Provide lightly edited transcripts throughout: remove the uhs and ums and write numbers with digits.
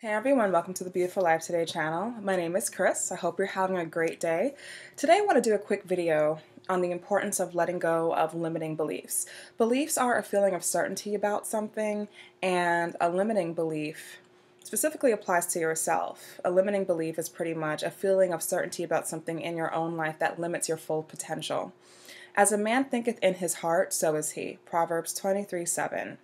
Hey everyone, welcome to the Beautiful Life Today channel. My name is Chris. I hope you're having a great day. Today I want to do a quick video on the importance of letting go of limiting beliefs. Beliefs are a feeling of certainty about something, and a limiting belief specifically applies to yourself. A limiting belief is pretty much a feeling of certainty about something in your own life that limits your full potential. As a man thinketh in his heart, so is he. Proverbs 23:7.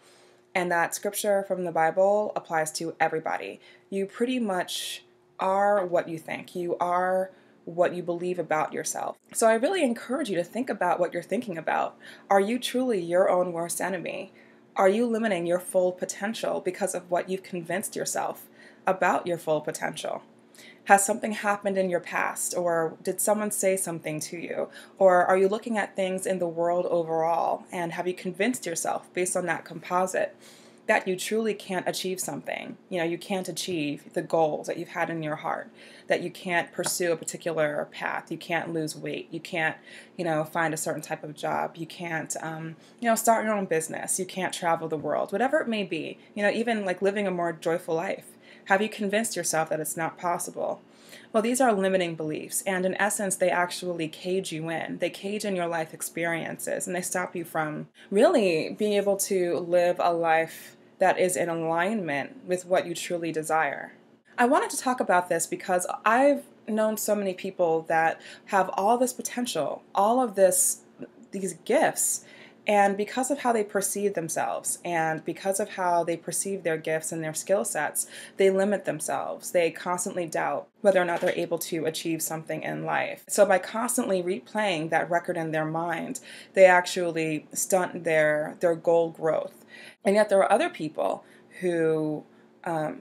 And that scripture from the Bible applies to everybody. You pretty much are what you think. You are what you believe about yourself. So I really encourage you to think about what you're thinking about. Are you truly your own worst enemy? Are you limiting your full potential because of what you've convinced yourself about your full potential? Has something happened in your past, or did someone say something to you? Or are you looking at things in the world overall, and have you convinced yourself based on that composite that you truly can't achieve something? You can't achieve the goals that you've had in your heart, that you can't pursue a particular path, you can't lose weight, you can't, find a certain type of job, you can't, start your own business, you can't travel the world, whatever it may be, even like living a more joyful life. Have you convinced yourself that it's not possible? Well, these are limiting beliefs, and in essence, they actually cage you in. They cage in your life experiences, and they stop you from really being able to live a life that is in alignment with what you truly desire. I wanted to talk about this because I've known so many people that have all this potential, all of these gifts, and because of how they perceive themselves and because of how they perceive their gifts and their skill sets, they limit themselves. They constantly doubt whether or not they're able to achieve something in life. So by constantly replaying that record in their mind, they actually stunt their goal growth. And yet there are other people who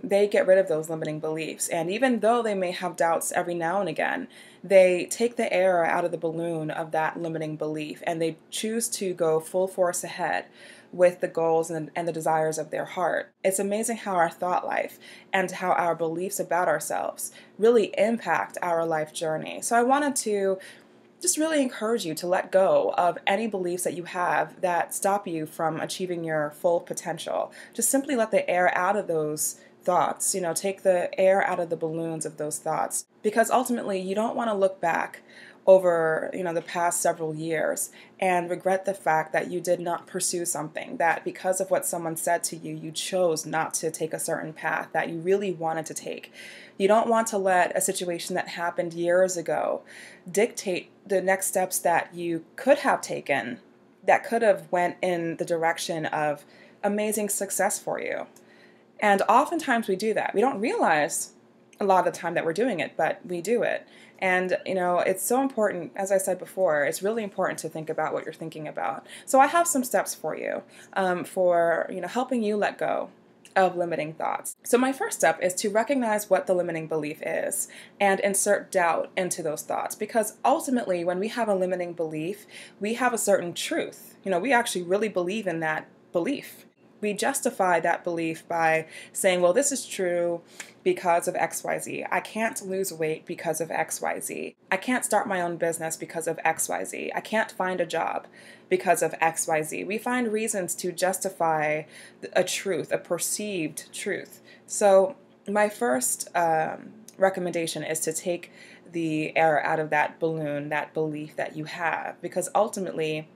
they get rid of those limiting beliefs. And even though they may have doubts every now and again, they take the air out of the balloon of that limiting belief and they choose to go full force ahead with the goals and the desires of their heart. It's amazing how our thought life and how our beliefs about ourselves really impact our life journey. So I wanted to just really encourage you to let go of any beliefs that you have that stop you from achieving your full potential. Just simply let the air out of those thoughts, take the air out of the balloons of those thoughts, because ultimately you don't want to look back over, the past several years and regret the fact that you did not pursue something, that because of what someone said to you, you chose not to take a certain path that you really wanted to take. You don't want to let a situation that happened years ago dictate the next steps that you could have taken that could have went in the direction of amazing success for you. And oftentimes we do that. We don't realize a lot of the time that we're doing it, but we do it. And, it's so important, as I said before, it's really important to think about what you're thinking about. So I have some steps for you for helping you let go of limiting thoughts. So my first step is to recognize what the limiting belief is and insert doubt into those thoughts, because ultimately when we have a limiting belief, we have a certain truth. We actually really believe in that belief. We justify that belief by saying, well, this is true because of XYZ. I can't lose weight because of XYZ. I can't start my own business because of XYZ. I can't find a job because of XYZ. We find reasons to justify a truth, a perceived truth. So my first recommendation is to take the air out of that balloon, that belief that you have, because ultimately,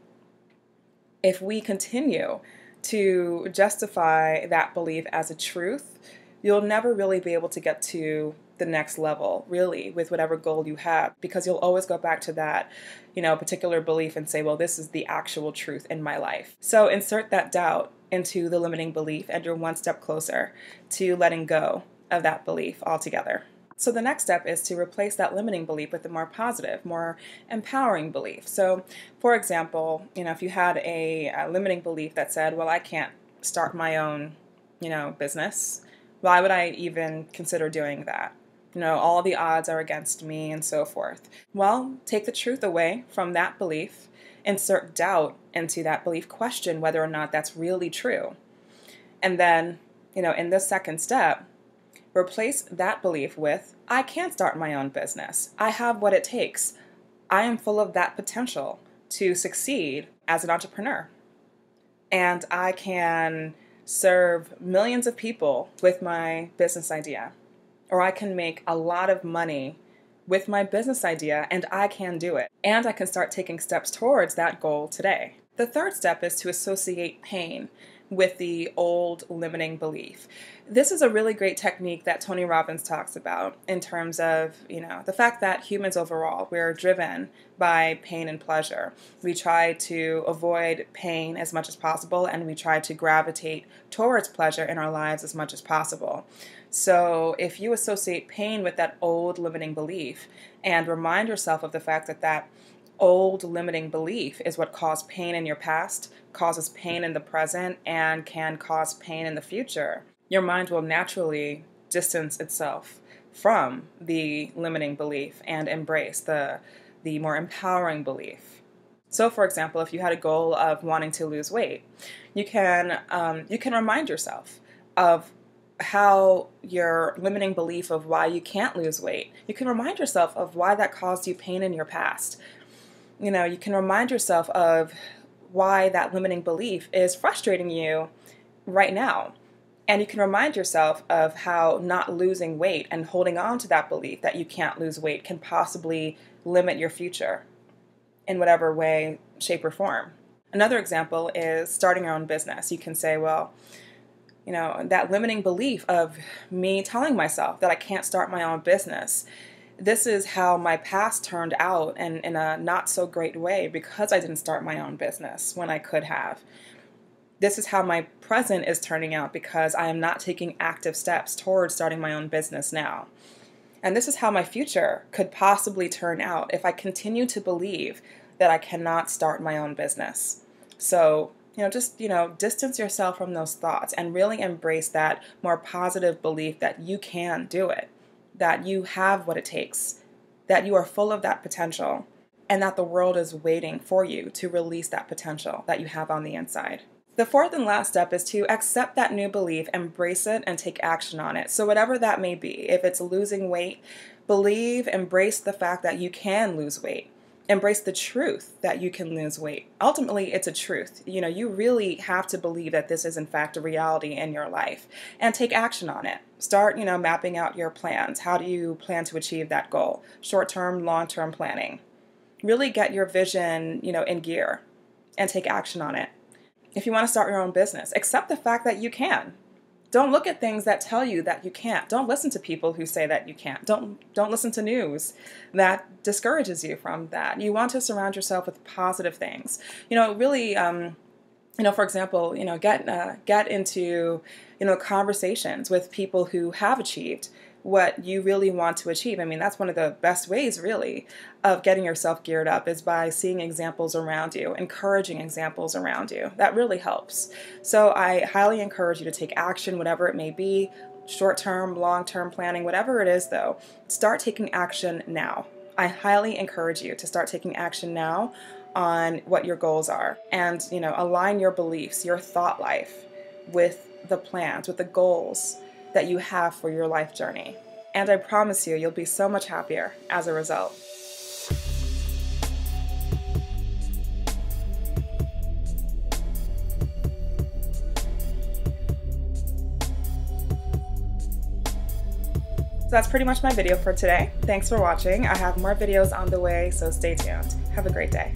if we continue to justify that belief as a truth, you'll never really be able to get to the next level, really, with whatever goal you have, because you'll always go back to that, particular belief and say, well, this is the actual truth in my life. So insert that doubt into the limiting belief, and you're one step closer to letting go of that belief altogether. So the next step is to replace that limiting belief with a more positive, more empowering belief. So, for example, if you had a limiting belief that said, well, I can't start my own, business, why would I even consider doing that? All the odds are against me and so forth. Well, take the truth away from that belief, insert doubt into that belief, question whether or not that's really true. And then, in the second step, replace that belief with, I can start my own business. I have what it takes. I am full of that potential to succeed as an entrepreneur. And I can serve millions of people with my business idea, or I can make a lot of money with my business idea, and I can do it. And I can start taking steps towards that goal today. The third step is to associate pain with the old limiting belief. This is a really great technique that Tony Robbins talks about in terms of, the fact that humans overall, we're driven by pain and pleasure. We try to avoid pain as much as possible, and we try to gravitate towards pleasure in our lives as much as possible. So if you associate pain with that old limiting belief and remind yourself of the fact that that old limiting belief is what caused pain in your past, causes pain in the present, and can cause pain in the future, your mind will naturally distance itself from the limiting belief and embrace the more empowering belief. So, for example, if you had a goal of wanting to lose weight, you can remind yourself of how your limiting belief of why you can't lose weight. You can remind yourself of why that caused you pain in your past. You can remind yourself of why that limiting belief is frustrating you right now. And you can remind yourself of how not losing weight and holding on to that belief that you can't lose weight can possibly limit your future in whatever way, shape, or form. Another example is starting your own business. You can say, well, that limiting belief of me telling myself that I can't start my own business, this is how my past turned out and in a not so great way because I didn't start my own business when I could have. This is how my present is turning out because I am not taking active steps towards starting my own business now. And this is how my future could possibly turn out if I continue to believe that I cannot start my own business. So, just distance yourself from those thoughts and really embrace that more positive belief that you can do it, that you have what it takes, that you are full of that potential, and that the world is waiting for you to release that potential that you have on the inside. The fourth and last step is to accept that new belief, embrace it, and take action on it. So whatever that may be, if it's losing weight, embrace the fact that you can lose weight. Embrace the truth that you can lose weight. Ultimately, it's a truth. You really have to believe that this is in fact a reality in your life and take action on it. Start, mapping out your plans. How do you plan to achieve that goal? Short-term, long-term planning. Really get your vision, in gear and take action on it. If you want to start your own business, accept the fact that you can. Don't look at things that tell you that you can't. Don't listen to people who say that you can't. Don't listen to news that discourages you from that. You want to surround yourself with positive things. Really, for example, get into, conversations with people who have achieved what you really want to achieve. I mean, that's one of the best ways, really, of getting yourself geared up is by seeing examples around you, encouraging examples around you. That really helps. So I highly encourage you to take action, whatever it may be, short-term, long-term planning, whatever it is, though. Start taking action now. I highly encourage you to start taking action now on what your goals are and, align your beliefs, your thought life with the plans, with the goals that you have for your life journey. And I promise you'll be so much happier as a result. So that's pretty much my video for today. Thanks for watching. I have more videos on the way, so stay tuned. Have a great day.